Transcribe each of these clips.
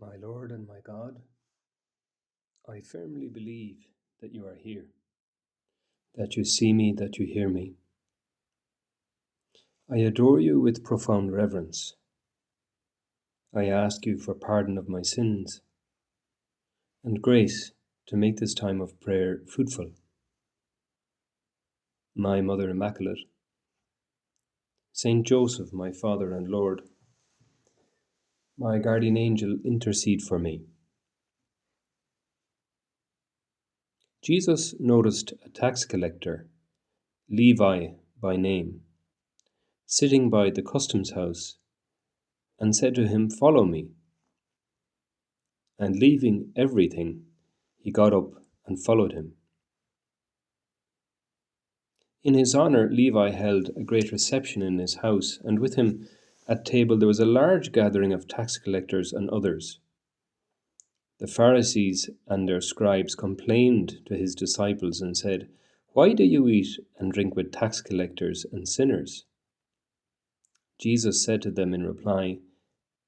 My Lord and my God, I firmly believe that you are here, that you see me, that you hear me. I adore you with profound reverence. I ask you for pardon of my sins and grace to make this time of prayer fruitful. My Mother Immaculate, Saint Joseph, my Father and Lord, my guardian angel, intercede for me. Jesus noticed a tax collector, Levi by name, sitting by the customs house, and said to him, "Follow me." And leaving everything, he got up and followed him. In his honor, Levi held a great reception in his house, and with him at table there was a large gathering of tax collectors and others. The Pharisees and their scribes complained to his disciples and said, "Why do you eat and drink with tax collectors and sinners?" Jesus said to them in reply,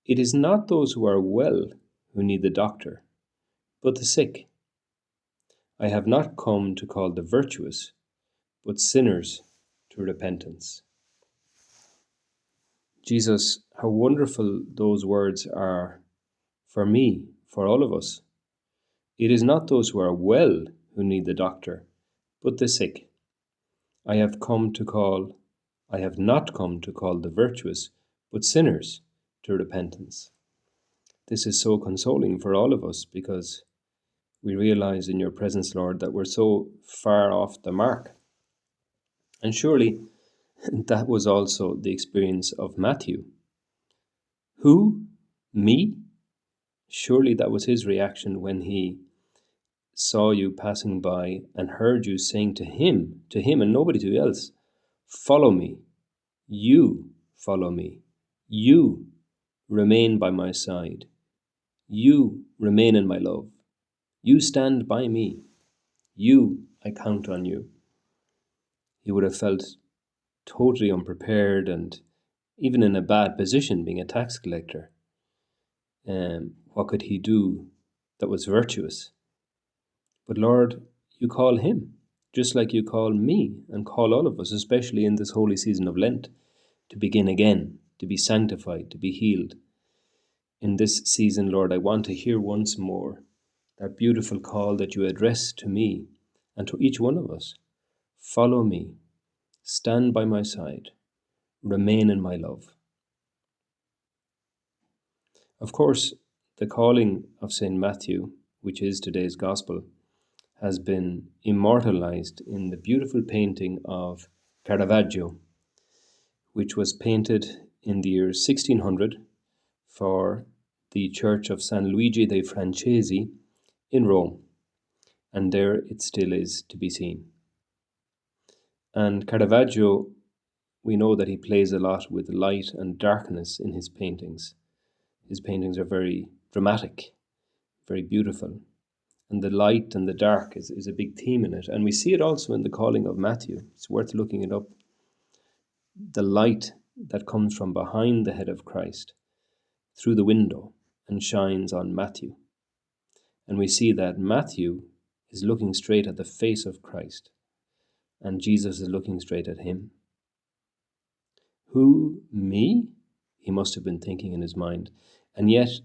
"It is not those who are well who need the doctor, but the sick. I have not come to call the virtuous, but sinners to repentance." Jesus, how wonderful those words are for me, for all of us. It is not those who are well who need the doctor, but the sick. I have not come to call the virtuous, but sinners to repentance. This is so consoling for all of us because we realize in your presence, Lord, that we're so far off the mark. And surely that was also the experience of Matthew. Who? Me? Surely that was his reaction when he saw you passing by and heard you saying to him and nobody to else, "Follow me. You follow me. You remain by my side. You remain in my love. You stand by me. I count on you." He would have felt totally unprepared and even in a bad position being a tax collector. What could he do that was virtuous? But Lord, you call him, just like you call me and call all of us, especially in this holy season of Lent, to begin again, to be sanctified, to be healed. In this season, Lord, I want to hear once more that beautiful call that you address to me and to each one of us. Follow me, stand by my side, remain in my love. Of course, the calling of St. Matthew, which is today's Gospel, has been immortalized in the beautiful painting of Caravaggio, which was painted in the year 1600 for the Church of San Luigi dei Francesi in Rome, and there it still is to be seen. And Caravaggio, we know that he plays a lot with light and darkness in his paintings. His paintings are very dramatic, very beautiful. And the light and the dark is a big theme in it. And we see it also in the calling of Matthew. It's worth looking it up. The light that comes from behind the head of Christ through the window and shines on Matthew. And we see that Matthew is looking straight at the face of Christ, and Jesus is looking straight at him. Who, me? He must have been thinking in his mind. And yet,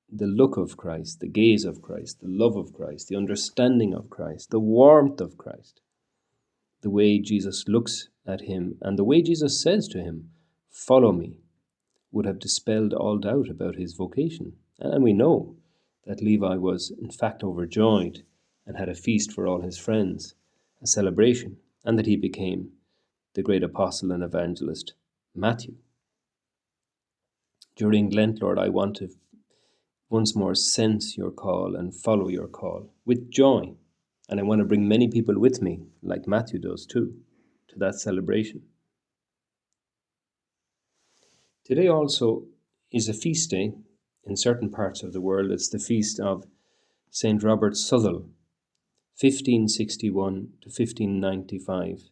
the look of Christ, the gaze of Christ, the love of Christ, the understanding of Christ, the warmth of Christ, the way Jesus looks at him and the way Jesus says to him, "Follow me," would have dispelled all doubt about his vocation. And we know that Levi was in fact overjoyed and had a feast for all his friends, a celebration, and that he became the great apostle and evangelist, Matthew. During Lent, Lord, I want to once more sense your call and follow your call with joy. And I want to bring many people with me, like Matthew does too, to that celebration. Today also is a feast day in certain parts of the world. It's the feast of St. Robert Southwell, 1561 to 1595.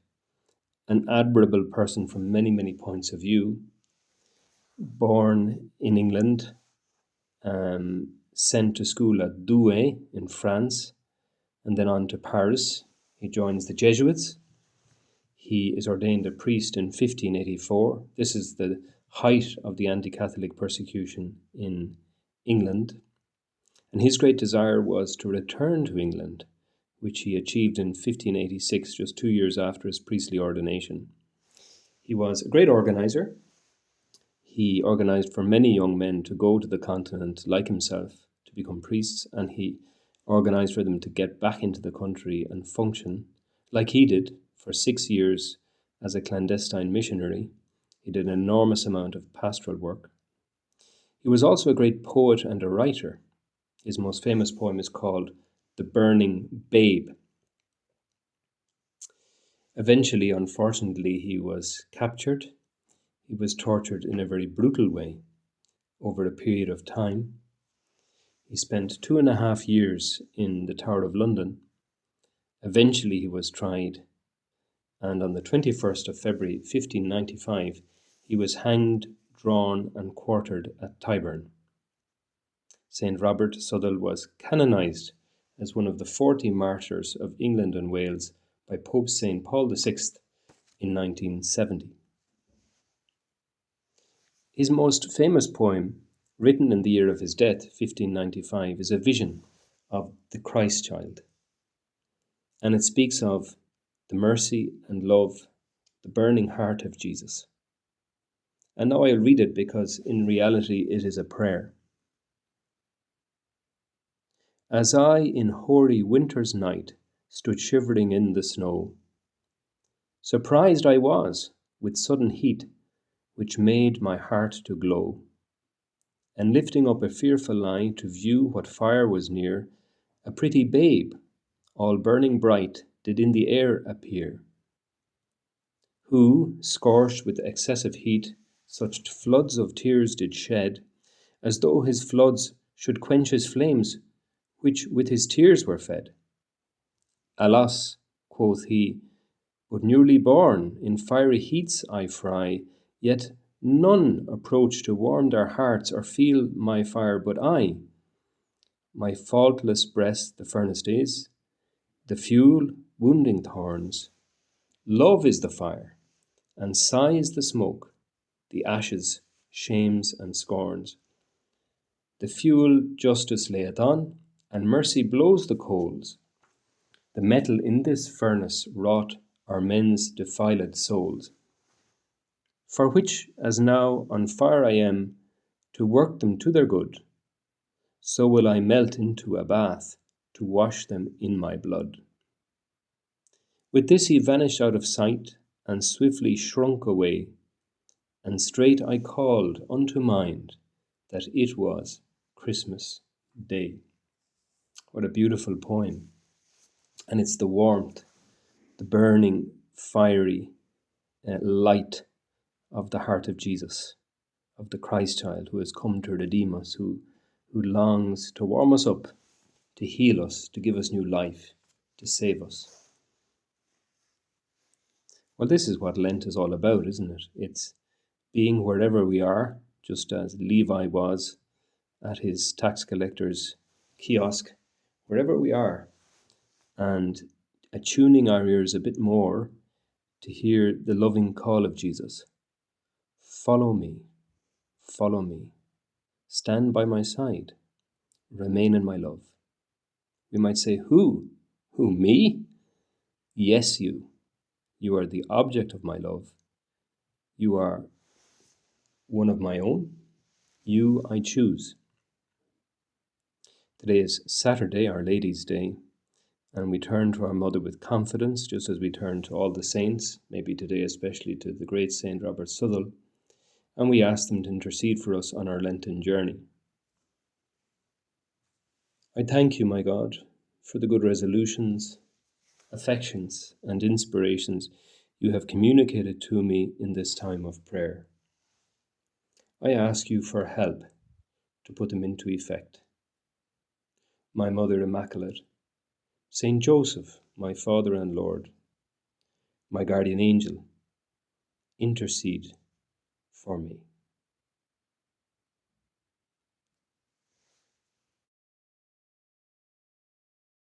An admirable person from many, many points of view. Born in England, sent to school at Douai in France, and then on to Paris. He joins the Jesuits. He is ordained a priest in 1584. This is the height of the anti-Catholic persecution in England. And his great desire was to return to England, which he achieved in 1586, just 2 years after his priestly ordination. He was a great organizer. He organized for many young men to go to the continent like himself, to become priests, and he organized for them to get back into the country and function like he did for 6 years as a clandestine missionary. He did an enormous amount of pastoral work. He was also a great poet and a writer. His most famous poem is called The Burning Babe. Eventually, unfortunately, he was captured. He was tortured in a very brutal way over a period of time. He spent 2.5 years in the Tower of London. Eventually, he was tried, and on the 21st of February 1595, he was hanged, drawn, and quartered at Tyburn. St. Robert Southwell was canonized as one of the 40 martyrs of England and Wales by Pope St. Paul VI in 1970. His most famous poem, written in the year of his death, 1595, is a vision of the Christ child. And it speaks of the mercy and love, the burning heart of Jesus. And now I'll read it because in reality it is a prayer. As I in hoary winter's night stood shivering in the snow, surprised I was with sudden heat which made my heart to glow, and lifting up a fearful eye to view what fire was near, a pretty babe, all burning bright, did in the air appear, who, scorched with excessive heat, such floods of tears did shed, as though his floods should quench his flames, which with his tears were fed. Alas, quoth he, but newly born, in fiery heats I fry, yet none approach to warm their hearts or feel my fire but I. My faultless breast the furnace is, the fuel wounding thorns. Love is the fire, and sighs the smoke, the ashes, shames and scorns. The fuel justice layeth on, and mercy blows the coals. The metal in this furnace wrought are men's defiled souls. For which, as now on fire I am, to work them to their good, so will I melt into a bath, to wash them in my blood. With this he vanished out of sight, and swiftly shrunk away, and straight I called unto mind that it was Christmas Day. What a beautiful poem. And it's the warmth, the burning, fiery light of the heart of Jesus, of the Christ child who has come to redeem us, who longs to warm us up, to heal us, to give us new life, to save us. Well, this is what Lent is all about, isn't it? It's being wherever we are, just as Levi was at his tax collector's kiosk, wherever we are, and attuning our ears a bit more to hear the loving call of Jesus. Follow me, stand by my side, remain in my love. We might say, who? Who, me? Yes, you. You are the object of my love. You are one of my own. You I choose. Today is Saturday, Our Lady's Day, and we turn to our Mother with confidence, just as we turn to all the saints, maybe today especially to the great Saint Robert Southwell, and we ask them to intercede for us on our Lenten journey. I thank you, my God, for the good resolutions, affections, and inspirations you have communicated to me in this time of prayer. I ask you for help to put them into effect. My Mother Immaculate, Saint Joseph, my Father and Lord, my guardian angel, intercede for me.